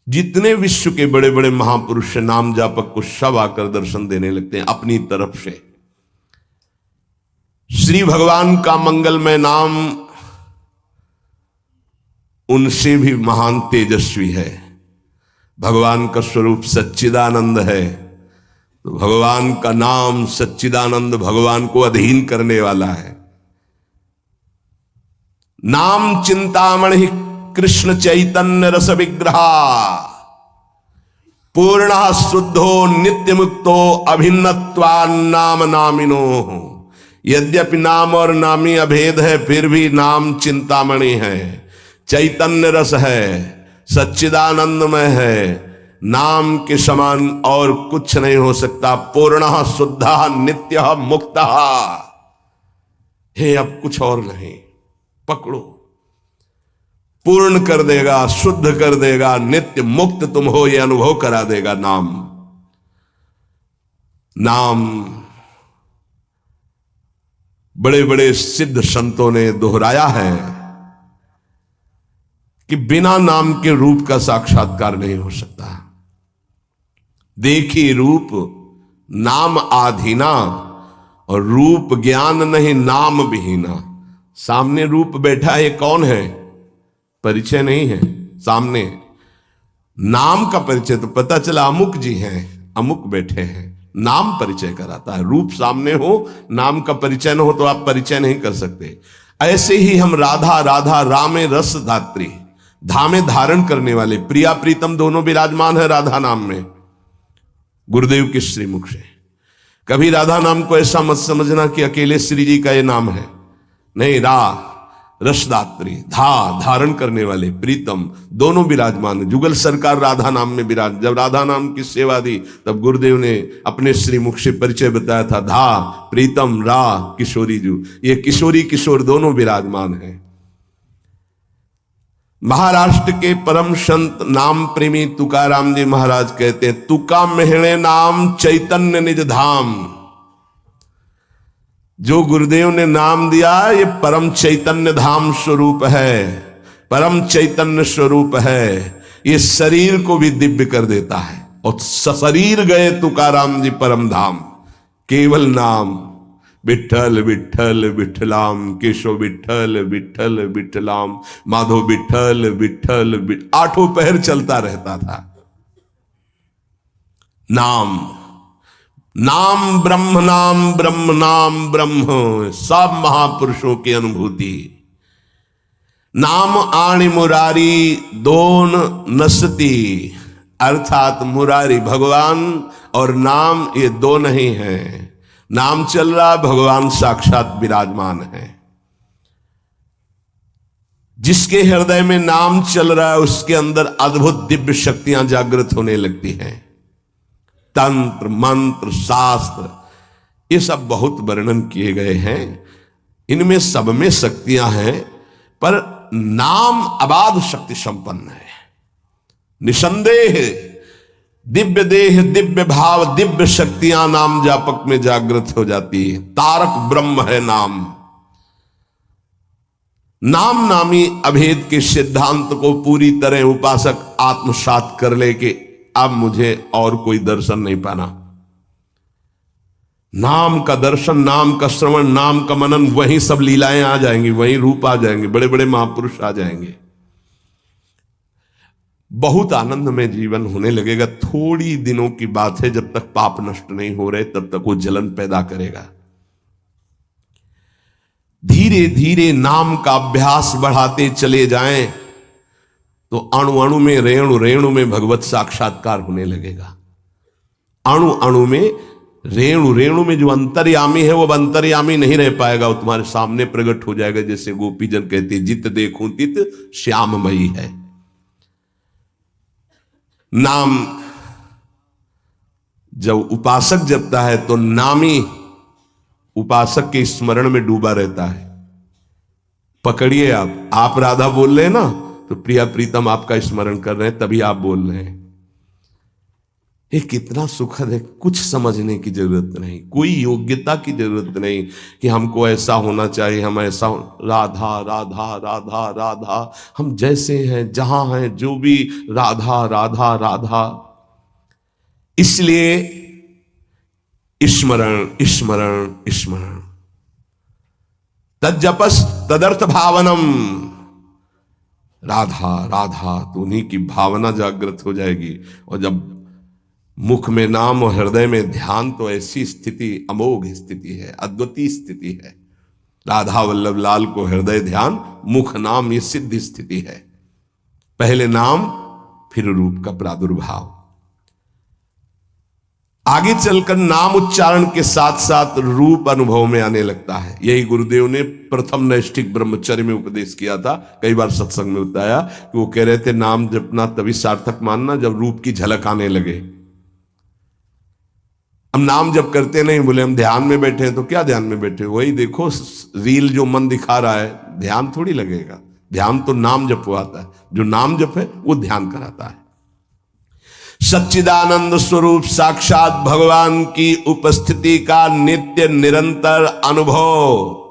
जितने विश्व के बड़े बड़े महापुरुष नाम जापक को सब आकर दर्शन देने लगते हैं अपनी तरफ से। श्री भगवान का मंगलमय नाम उनसे भी महान तेजस्वी है। भगवान का स्वरूप सच्चिदानंद है, तो भगवान का नाम सच्चिदानंद भगवान को अधीन करने वाला है। नाम चिंतामणि कृष्ण चैतन्य रस विग्रहा पूर्ण शुद्धो नित्य मुक्तो अभिन्नत्वान्नाम नामिनो। यद्यपि नाम और नामी अभेद है, फिर भी नाम चिंतामणि है, चैतन्य रस है, सच्चिदानंदमय है। नाम के समान और कुछ नहीं हो सकता। पूर्ण शुद्ध नित्य मुक्त। हे अब कुछ और नहीं, पकड़ो। पूर्ण कर देगा, शुद्ध कर देगा, नित्य मुक्त तुम हो यह अनुभव करा देगा नाम। नाम बड़े बड़े सिद्ध संतों ने दोहराया है कि बिना नाम के रूप का साक्षात्कार नहीं हो सकता। देखी रूप नाम आधीना, और रूप ज्ञान नहीं नाम विहीना। सामने रूप बैठा है, ये कौन है? परिचय नहीं है सामने। नाम का परिचय तो पता चला अमुक जी हैं, अमुक बैठे हैं। नाम परिचय कराता है। रूप सामने हो, नाम का परिचय न हो तो आप परिचय नहीं कर सकते। ऐसे ही हम राधा राधा रामे रस धात्री, धामे धारण करने वाले, प्रिया प्रीतम दोनों विराजमान है राधा नाम में, गुरुदेव के श्रीमुख से। कभी राधा नाम को ऐसा मत समझना कि अकेले श्री जी का ये नाम है, नहीं। रसदात्री, धारण करने वाले, प्रीतम दोनों विराजमान। जुगल सरकार राधा नाम में विराज। जब राधा नाम की सेवा दी तब गुरुदेव ने अपने श्रीमुख से परिचय बताया था। प्रीतम किशोरी जू, ये किशोरी किशोर दोनों विराजमान हैं। महाराष्ट्र के परम संत नाम प्रेमी तुकाराम जी महाराज कहते हैं, तुका मेहणे नाम चैतन्य निज धाम। जो गुरुदेव ने नाम दिया ये परम चैतन्य धाम स्वरूप है, परम चैतन्य स्वरूप है। ये शरीर को भी दिव्य कर देता है। और सशरीर गए तुकाराम जी परम धाम। केवल नाम विठ्ठल विठ्ठल विठ्ठलाम, केशव विठ्ठल विठ्ठल विठ्ठलाम, माधव विठ्ठल विठ्ठल, आठों पहर चलता रहता था। नाम नाम ब्रह्म, नाम ब्रह्म, नाम ब्रह्म, सब महापुरुषों की अनुभूति। नाम आणि मुरारी दोन नसती, अर्थात मुरारी भगवान और नाम ये दो नहीं है। नाम चल रहा, भगवान साक्षात विराजमान है। जिसके हृदय में नाम चल रहा है उसके अंदर अद्भुत दिव्य शक्तियां जागृत होने लगती हैं। तंत्र मंत्र शास्त्र ये सब बहुत वर्णन किए गए हैं, इनमें सब में शक्तियां हैं, पर नाम अबाध शक्ति संपन्न है। निसंदेह दिव्य देह, दिव्य भाव, दिव्य शक्तियां नाम जापक में जागृत हो जाती है। तारक ब्रह्म है नाम। नाम नामी अभेद के सिद्धांत को पूरी तरह उपासक आत्मसात कर ले कि अब मुझे और कोई दर्शन नहीं पाना। नाम का दर्शन, नाम का श्रवण, नाम का मनन, वहीं सब लीलाएं आ जाएंगी, वहीं रूप आ जाएंगे, बड़े बड़े महापुरुष आ जाएंगे। बहुत आनंद में जीवन होने लगेगा। थोड़ी दिनों की बात है, जब तक पाप नष्ट नहीं हो रहे तब तक वो जलन पैदा करेगा। धीरे धीरे नाम का अभ्यास बढ़ाते चले जाएं तो अणु अणु में, रेणु रेणु में भगवत साक्षात्कार होने लगेगा। अणु अणु में, रेणु रेणु में जो अंतर्यामी है वो अंतर्यामी नहीं रह पाएगा, वो तुम्हारे सामने प्रकट हो जाएगा। जैसे गोपीजन कहते, जित देखूं तित श्याममयी है। नाम जब उपासक जपता है तो नामी उपासक के स्मरण में डूबा रहता है। पकड़िए, आप राधा बोल रहे हैं ना, तो प्रिया प्रीतम आपका स्मरण कर रहे हैं, तभी आप बोल रहे हैं। ये कितना सुखद है। कुछ समझने की जरूरत नहीं, कोई योग्यता की जरूरत नहीं कि हमको ऐसा होना चाहिए, हम ऐसा राधा राधा राधा राधा, हम जैसे हैं जहां हैं जो भी राधा राधा राधा। इसलिए स्मरण स्मरण स्मरण, तज्जपस तदर्थ भावनम, राधा राधा, तो उन्हीं की भावना जागृत हो जाएगी। और जब मुख में नाम और हृदय में ध्यान, तो ऐसी स्थिति अमोघ स्थिति है, अद्वितीय स्थिति है। राधा वल्लभ लाल को हृदय ध्यान, मुख नाम, ये सिद्ध स्थिति है। पहले नाम फिर रूप का प्रादुर्भाव। आगे चलकर नाम उच्चारण के साथ साथ रूप अनुभव में आने लगता है। यही गुरुदेव ने प्रथम नैष्ठिक ब्रह्मचर्य में उपदेश किया था। कई बार सत्संग में बताया कि वो कह रहे थे नाम जपना तभी सार्थक मानना जब रूप की झलक आने लगे। हम नाम जप करते नहीं, बोले हम ध्यान में बैठे हैं, तो क्या ध्यान में बैठे, वही देखो रील जो मन दिखा रहा है, ध्यान थोड़ी लगेगा। ध्यान तो नाम जपवाता है, जो नाम जप है वो ध्यान कराता है। सच्चिदानंद स्वरूप साक्षात भगवान की उपस्थिति का नित्य निरंतर अनुभव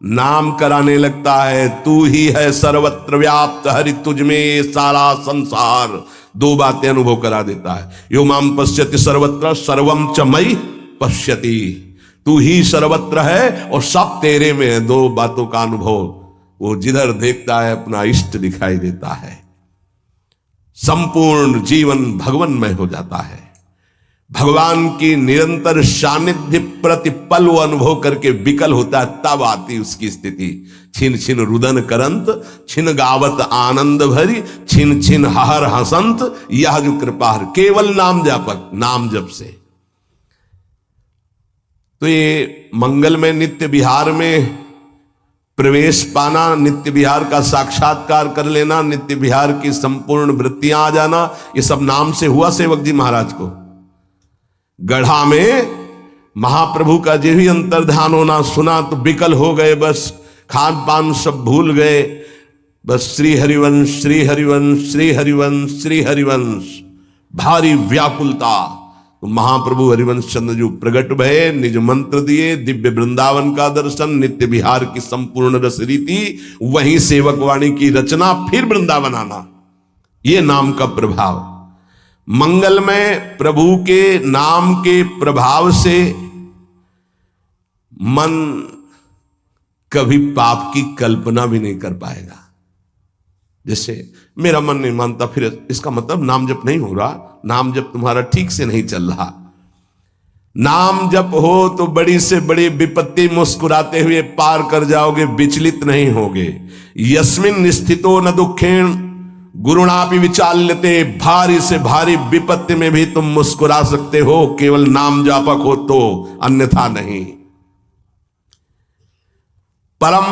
नाम कराने लगता है। तू ही है सर्वत्र व्याप्त, हरि तुझ में सारा संसार। दो बातें अनुभव करा देता है। यो माम पश्यति सर्वत्र सर्वम च मयि पश्यति, तू ही सर्वत्र है और सब तेरे में है। दो बातों का अनुभव, वो जिधर देखता है अपना इष्ट दिखाई देता है। संपूर्ण जीवन भगवन्मय हो जाता है। भगवान की निरंतर सानिध्य प्रतिपल वो अनुभव करके विकल होता है, तब आती उसकी स्थिति। छिन छिन रुदन करंत, छिन गावत आनंद भरी, छिन छिन हर हसंत, यह जो कृपा है केवल नाम जापक, नाम जप से। तो ये मंगल में नित्य विहार में प्रवेश पाना, नित्य विहार का साक्षात्कार कर लेना, नित्य विहार की संपूर्ण वृत्तियां आ जाना, ये सब नाम से हुआ सेवक जी महाराज को। गढ़ा में महाप्रभु का जो ही अंतर्ध्यान होना सुना तो विकल हो गए, बस खान पान सब भूल गए। बस श्री हरिवंश श्री हरिवंश श्री हरिवंश श्री हरिवंश, भारी व्याकुलता। तो महाप्रभु हरिवंश चंद्र जी प्रकट भये, निज मंत्र दिए, दिव्य वृंदावन का दर्शन, नित्य विहार की संपूर्ण रस रीति, वहीं सेवक वाणी की रचना, फिर वृंदावन आना। ये नाम का प्रभाव। मंगल में प्रभु के नाम के प्रभाव से मन कभी पाप की कल्पना भी नहीं कर पाएगा। जैसे मेरा मन नहीं मानता, फिर इसका मतलब नाम जप नहीं हो रहा, नाम जप तुम्हारा ठीक से नहीं चल रहा। नाम जप हो तो बड़ी से बड़ी विपत्ति मुस्कुराते हुए पार कर जाओगे, विचलित नहीं होगे। यस्मिन स्थितो न दुखेण गुरुणापि विचाल्यते, भारी से भारी विपत्ति में भी तुम मुस्कुरा सकते हो, केवल नाम जापक हो तो, अन्यथा नहीं। परम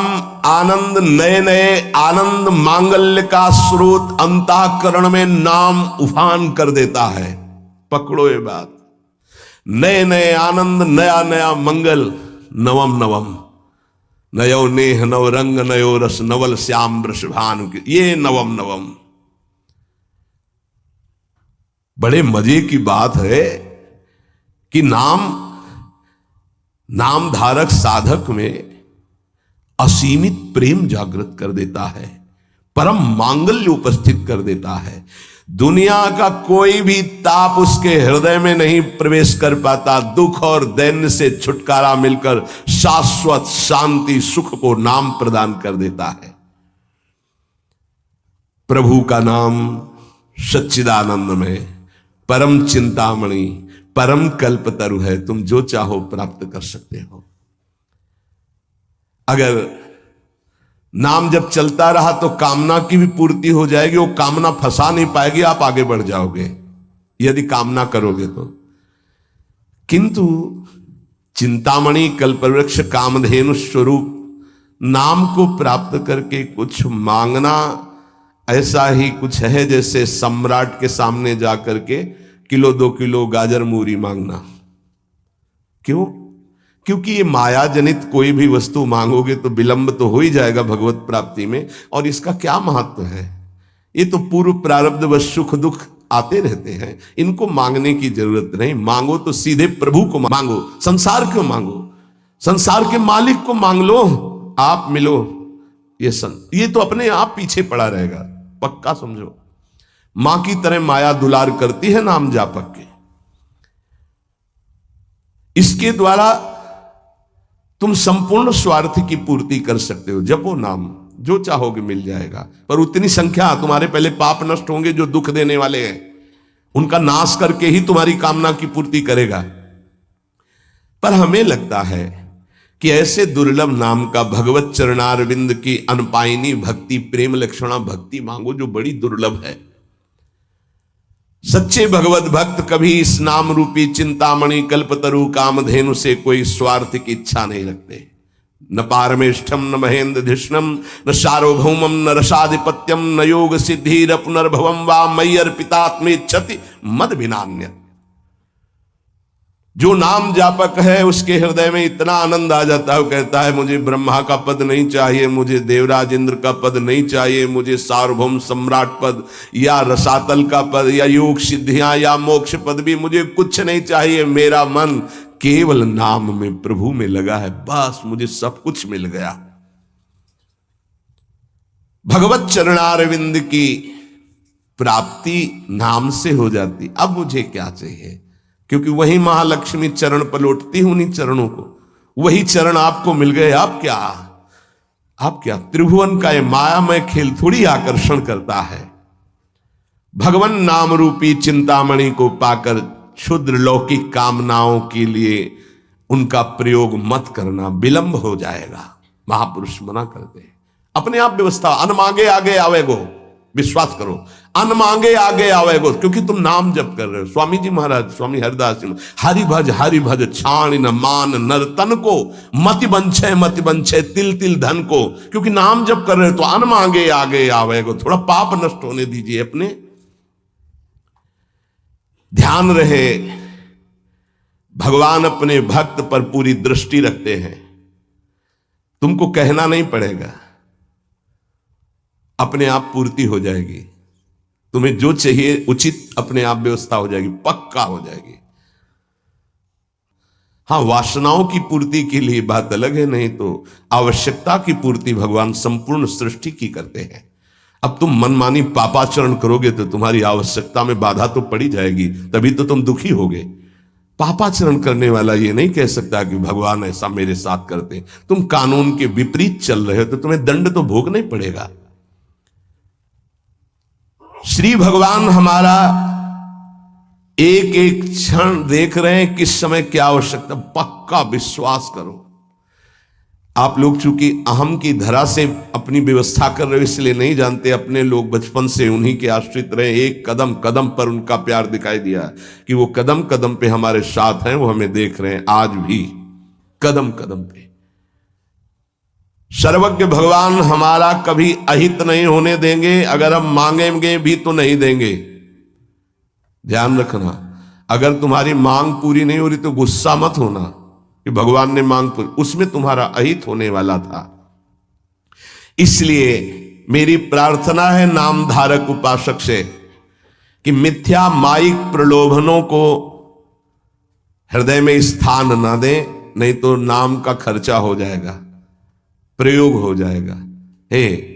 आनंद, नए नए आनंद मांगल्य का स्रोत अंतःकरण में नाम उफान कर देता है। पकड़ो ये बात, नए नए आनंद, नया नया मंगल, नवम नवम, नयो नेह नव रंग नयो रस, नवल श्याम वृषभानु, ये नवम नवम। बड़े मजे की बात है कि नाम धारक साधक में असीमित प्रेम जागृत कर देता है, परम मांगल्य उपस्थित कर देता है। दुनिया का कोई भी ताप उसके हृदय में नहीं प्रवेश कर पाता। दुख और दैन्य से छुटकारा मिलकर शाश्वत शांति सुख को नाम प्रदान कर देता है। प्रभु का नाम सच्चिदानंद में परम चिंतामणि, परम कल्पतरु है। तुम जो चाहो प्राप्त कर सकते हो। अगर नाम जब चलता रहा तो कामना की भी पूर्ति हो जाएगी, वो कामना फंसा नहीं पाएगी, आप आगे बढ़ जाओगे यदि कामना करोगे तो। किंतु चिंतामणि कल्पवृक्ष कामधेनु स्वरूप नाम को प्राप्त करके कुछ मांगना ऐसा ही कुछ है जैसे सम्राट के सामने जाकर के किलो 2 किलो गाजर मूरी मांगना। क्यों? क्योंकि ये माया जनित कोई भी वस्तु मांगोगे तो विलंब तो हो ही जाएगा भगवत प्राप्ति में। और इसका क्या महत्व है? ये तो पूर्व प्रारब्ध व सुख दुख आते रहते हैं, इनको मांगने की जरूरत नहीं। मांगो तो सीधे प्रभु को मांगो, संसार क्यों मांगो? संसार के मालिक को मांग लो, आप मिलो। ये तो अपने आप पीछे पड़ा रहेगा, पक्का समझो। मां की तरह माया दुलार करती है नाम जापक के। इसके द्वारा तुम संपूर्ण स्वार्थ की पूर्ति कर सकते हो। जपो नाम, जो चाहोगे मिल जाएगा, पर उतनी संख्या तुम्हारे पहले पाप नष्ट होंगे जो दुख देने वाले हैं, उनका नाश करके ही तुम्हारी कामना की पूर्ति करेगा। पर हमें लगता है कि ऐसे दुर्लभ नाम का भगवत चरणारविंद की अनपायनी भक्ति, प्रेम लक्षणा भक्ति मांगो जो बड़ी दुर्लभ है। सच्चे भगवत भक्त कभी इस नाम रूपी चिंतामणि कल्पतरु कामधेनु से कोई स्वार्थ की इच्छा नहीं रखते। न पारमेष्ठम न महेंद्र धिष्णम न सार्वभौमम न रसाधिपत्यम न योग सिद्धि न पुनर्भवम वा मयि अर्पितात्मेच्छति मद विनान्य। जो नाम जापक है उसके हृदय में इतना आनंद आ जाता है, वो कहता है मुझे ब्रह्मा का पद नहीं चाहिए, मुझे देवराज इंद्र का पद नहीं चाहिए, मुझे सार्वभौम सम्राट पद या रसातल का पद या योग सिद्धियां या मोक्ष पद भी मुझे कुछ नहीं चाहिए। मेरा मन केवल नाम में, प्रभु में लगा है, बस मुझे सब कुछ मिल गया। भगवत चरणारविंद की प्राप्ति नाम से हो जाती। अब मुझे क्या चाहिए? क्योंकि वही महालक्ष्मी चरण पर लौटती हूं उन्हीं चरणों को, वही चरण आपको मिल गए। आप क्या त्रिभुवन का ये मायामय खेल थोड़ी आकर्षण करता है। भगवान नाम रूपी चिंतामणि को पाकर क्षुद्र लौकिक कामनाओं के लिए उनका प्रयोग मत करना, विलंब हो जाएगा। महापुरुष मना करते हैं। अपने आप व्यवस्था, अन मांगे आगे आवेगो, विश्वास करो, अन मांगे आगे आवेगो, क्योंकि तुम नाम जप कर रहे हो। स्वामी जी महाराज, स्वामी हरिदास जी, हरि भज छाण न मान नर तन को, मति बंछे तिल तिल धन को। क्योंकि नाम जप कर रहे हो तो अन मांगे आगे आवेगो। थोड़ा पाप नष्ट होने दीजिए अपने। ध्यान रहे, भगवान अपने भक्त पर पूरी दृष्टि रखते हैं। तुमको कहना नहीं पड़ेगा, अपने आप पूर्ति हो जाएगी। तुम्हें जो चाहिए उचित अपने आप व्यवस्था हो जाएगी, पक्का हो जाएगी। हां, वासनाओं की पूर्ति के लिए बात अलग है, नहीं तो आवश्यकता की पूर्ति भगवान संपूर्ण सृष्टि की करते हैं। अब तुम मनमानी पापाचरण करोगे तो तुम्हारी आवश्यकता में बाधा तो पड़ी जाएगी, तभी तो तुम दुखी होगे। पापाचरण करने वाला ये नहीं कह सकता कि भगवान ऐसा मेरे साथ करते। तुम कानून के विपरीत चल रहे हो तो तुम्हें दंड तो भोगना ही पड़ेगा। श्री भगवान हमारा एक एक क्षण देख रहे हैं, किस समय क्या आवश्यकता। पक्का विश्वास करो। आप लोग चूंकि अहम की धरा से अपनी व्यवस्था कर रहे हो इसलिए नहीं जानते, अपने लोग बचपन से उन्हीं के आश्रित रहे। एक कदम कदम पर उनका प्यार दिखाई दिया कि वो कदम कदम पे हमारे साथ हैं, वो हमें देख रहे हैं आज भी, कदम कदम पे। सर्वज्ञ भगवान हमारा कभी अहित नहीं होने देंगे। अगर हम मांगेंगे भी तो नहीं देंगे। ध्यान रखना, अगर तुम्हारी मांग पूरी नहीं हो रही तो गुस्सा मत होना कि भगवान ने मांग पूरी, उसमें तुम्हारा अहित होने वाला था। इसलिए मेरी प्रार्थना है नाम धारक उपासक से कि मिथ्या माइक प्रलोभनों को हृदय में स्थान न दें, नहीं तो नाम का खर्चा हो जाएगा, प्रयोग हो जाएगा। हे,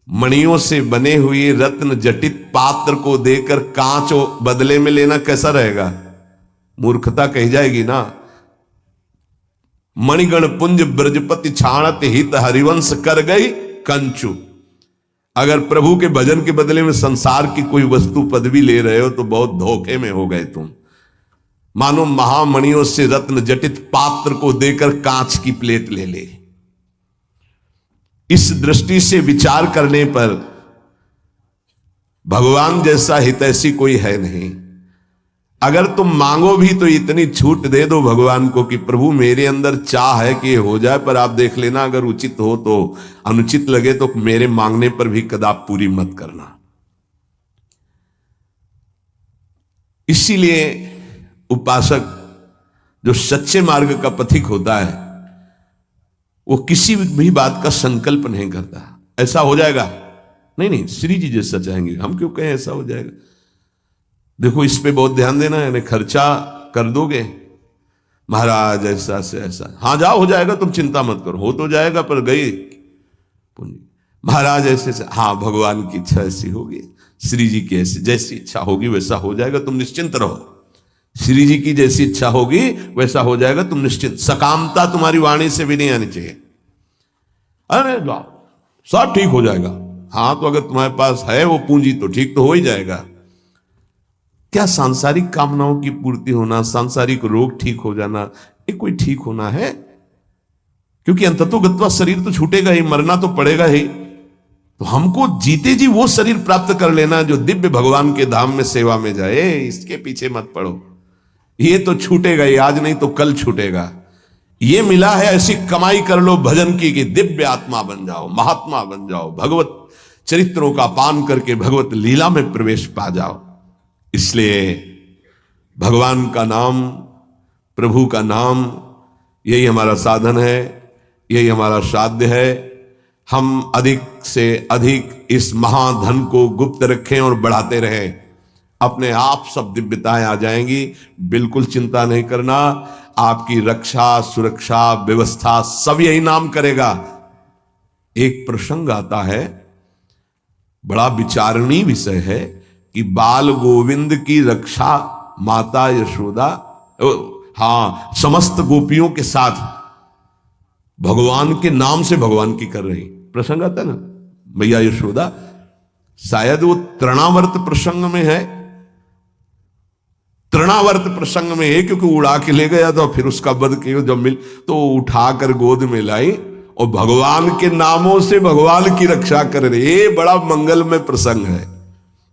मणियों से बने हुए रत्न जटित पात्र को देकर कांच बदले में लेना कैसा रहेगा? मूर्खता कही जाएगी ना। मणिगण पुंज ब्रजपति छाणत हित हरिवंश कर गई कंचु। अगर प्रभु के भजन के बदले में संसार की कोई वस्तु पदवी ले रहे हो तो बहुत धोखे में हो गए तुम। मानो महामणियों से रत्न जटित पात्र को देकर कांच की प्लेट ले ले। इस दृष्टि से विचार करने पर भगवान जैसा हितैषी कोई है नहीं। अगर तुम मांगो भी तो इतनी छूट दे दो भगवान को कि प्रभु मेरे अंदर चाह है कि ये हो जाए, पर आप देख लेना अगर उचित हो तो, अनुचित लगे तो मेरे मांगने पर भी कदाप पूरी मत करना। इसीलिए उपासक जो सच्चे मार्ग का पथिक होता है वो किसी भी बात का संकल्प नहीं करता ऐसा हो जाएगा। नहीं, श्री जी जैसा चाहेंगे, हम क्यों कहें ऐसा हो जाएगा। देखो इस पे बहुत ध्यान देना है, यानी खर्चा कर दोगे महाराज ऐसा से ऐसा, हाँ जाओ हो जाएगा, तुम चिंता मत करो, हो तो जाएगा, पर गई पूंजी। महाराज ऐसे से, हाँ भगवान की इच्छा ऐसी होगी, श्री जी की ऐसी जैसी इच्छा होगी वैसा हो जाएगा, तुम निश्चिंत रहो। श्री जी की जैसी इच्छा होगी वैसा हो जाएगा, तुम निश्चिंत। सकामता तुम्हारी वाणी से भी नहीं आनी चाहिए। अरे जाओ सब ठीक हो जाएगा। हाँ तो अगर तुम्हारे पास है वो पूंजी तो ठीक तो हो ही जाएगा। क्या सांसारिक कामनाओं की पूर्ति होना, सांसारिक रोग ठीक हो जाना, ये कोई ठीक होना है? क्योंकि अंततोगत्वा शरीर तो छूटेगा ही, मरना तो पड़ेगा ही। तो हमको जीते जी वो शरीर प्राप्त कर लेना जो दिव्य भगवान के धाम में सेवा में जाए, इसके पीछे मत पड़ो। ये तो छूटेगा ही, आज नहीं तो कल छूटेगा। ये मिला है, ऐसी कमाई कर लो भजन की कि दिव्य आत्मा बन जाओ, महात्मा बन जाओ, भगवत चरित्रों का पान करके भगवत लीला में प्रवेश पा जाओ। इसलिए भगवान का नाम, प्रभु का नाम, यही हमारा साधन है, यही हमारा साध्य है। हम अधिक से अधिक इस महाधन को गुप्त रखें और बढ़ाते रहें, अपने आप सब दिव्यताएं आ जाएंगी। बिल्कुल चिंता नहीं करना, आपकी रक्षा सुरक्षा व्यवस्था सब यही नाम करेगा। एक प्रसंग आता है, बड़ा विचारणीय विषय है कि बाल गोविंद की रक्षा माता यशोदा, हाँ समस्त गोपियों के साथ भगवान के नाम से भगवान की कर रही। प्रसंग आता है ना, मैया यशोदा, शायद वो तृणावर्त प्रसंग में है, तृणावर्त प्रसंग में है, क्योंकि उड़ा के ले गया था, फिर उसका वध किया, जब मिल तो उठाकर गोद में लाई और भगवान के नामों से भगवान की रक्षा कर रही। ये बड़ा मंगलमय प्रसंग है।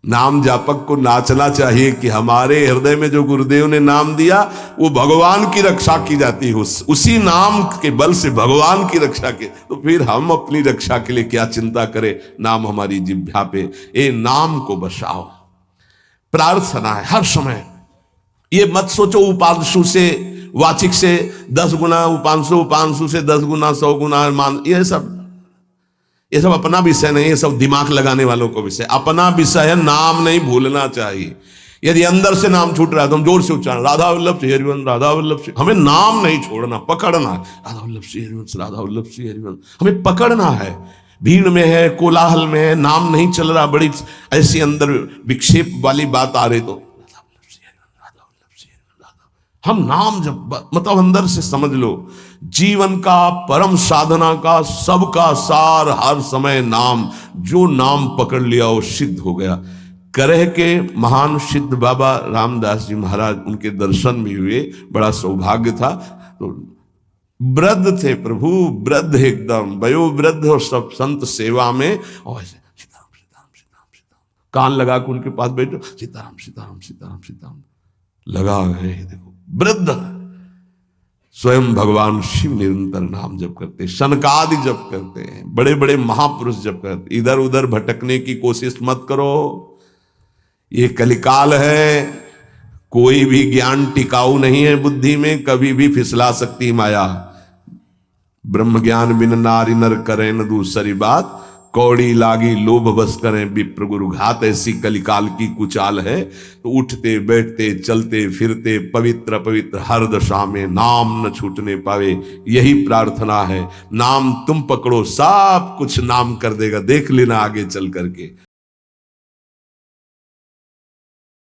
नाम जापक को नाचना चाहिए कि हमारे हृदय में जो गुरुदेव ने नाम दिया वो भगवान की रक्षा की जाती है, उसी नाम के बल से भगवान की रक्षा के। तो फिर हम अपनी रक्षा के लिए क्या चिंता करें, नाम हमारी जिह्वा पे, ये नाम को बसाओ। प्रार्थना है हर समय, ये मत सोचो उपांशु से वाचिक से 10 गुना, उपांशु उपांशु से 10 गुना 100 गुना मान, ये सब अपना विषय नहीं, ये सब दिमाग लगाने वालों को विषय। अपना विषय है नाम नहीं भूलना चाहिए। यदि अंदर से नाम छूट रहा है तो हम जोर से उच्चारण, राधा वल्लभ श्री हरिवंश, राधा वल्लभ श्री, हमें नाम नहीं छोड़ना, पकड़ना। राधा वल्लभ श्री हरिवंश, राधा वल्लभ श्री हरिवंश, हमें पकड़ना है। भीड़ में है, कोलाहल में है, नाम नहीं चल रहा, बड़ी ऐसी अंदर विक्षेप वाली बात आ रही तो हम नाम जब, मतलब अंदर से समझ लो, जीवन का परम साधना का सबका सार हर समय नाम। जो नाम पकड़ लिया वो सिद्ध हो गया। करह के महान सिद्ध बाबा रामदास जी महाराज, उनके दर्शन भी हुए, बड़ा सौभाग्य था। तो वृद्ध थे प्रभु, वृद्ध एकदम वयोवृद्ध, और सब संत सेवा में, और ऐसे सीताराम सीताराम सीताराम सीताराम, कान लगा के उनके पास बैठो, सीताराम सीताराम सीताराम सीताराम लगा गए। देखो वृद्ध, स्वयं भगवान शिव निरंतर नाम जप करते, शनकादि जप करते हैं, बड़े बड़े महापुरुष जप करते। इधर उधर भटकने की कोशिश मत करो, ये कलिकाल है। कोई भी ज्ञान टिकाऊ नहीं है बुद्धि में, कभी भी फिसला सकती माया। ब्रह्म ज्ञान बिन नारी नर करें न दूसरी बात, कौड़ी लागी लोभ बस करें विप्र गुरु घात। ऐसी कलिकाल की कुचाल है। तो उठते बैठते चलते फिरते पवित्र पवित्र हर दशा में नाम न छूटने पावे, यही प्रार्थना है। नाम तुम पकड़ो, सब कुछ नाम कर देगा, देख लेना आगे चल करके।